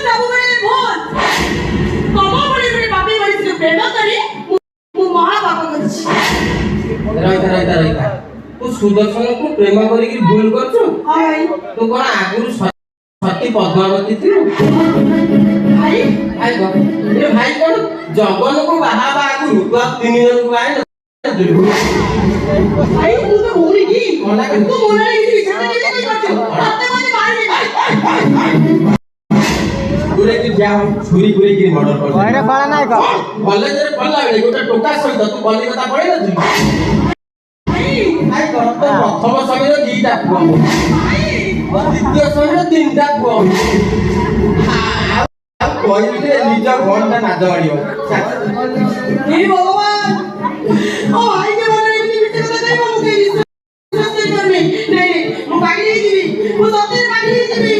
ସବୁବେଳେ ଭୁଲ ତମ ଭଳି ଗୋଟେ ପାପୀ ମଣିଷକୁ ପ୍ରେମ କରି ମୁଁ ମହାପାପ କରିଛି। ରହିଥା ତୁ ସୁଦର୍ଶନକୁ ପ୍ରେମ କରିକି ଭୁଲ କରୁଛୁ? ହଁ ଭାଇ। ତୁ କଣ ଆଗରୁ ସତୀ ପଦ୍ମାବତୀ ଥିଲୁ? ଭାଇ ଭାଇ କଣ ଜଗନକୁ ବାହା ହେବା ଆଗରୁ ତୁ ଆଉ 3 ଜଣଙ୍କୁ ବାହା ହେଇନଥିଲୁ? ଭାଇ ମୁଁ ତ ଭଉଣୀ କି ତୁ ମନରେ କିଛି ବିଚାର କେମିତି କରିଛୁ? ତତେ ମୋତେ ମାରିବି। ଗୁରେକି ଯା ଛୁରୀ ଗୁରେକି ମର୍ଡର କରିଛୁ। ଘରେ ପଳା ନାଇଁ କ କଲେଜରେ ପଢିଲା ବେଳେ ଗୋଟେ ଟୋକା ସହିତ ତୁ କଲିକତା ପଳେଇନଥିଲୁ? ଭାଇ କଣ ତ ପ୍ରଥମ ଶ୍ରେଣୀର 2ଟା ପୁଅ, ଦ୍ୱିତୀୟ ଶ୍ରେଣୀର 3ଟା ପୁଅ। ଆଉ କହିଲେ ନିଜ ଘରଟା ନାଜ ମାଡ଼ିବ। हे भगवान ओ भाई के बारे में एମିତି ବିଚାର କଥା କହିବ ମୁଁ କେହି ବିଶ୍ୱାସ କରିପାରୁନି। नहीं ମୁଁ ପାଗଳି ହେଇଯିବି, ମୁଁ ସତରେ ପାଗଳି ହେଇଯିବି।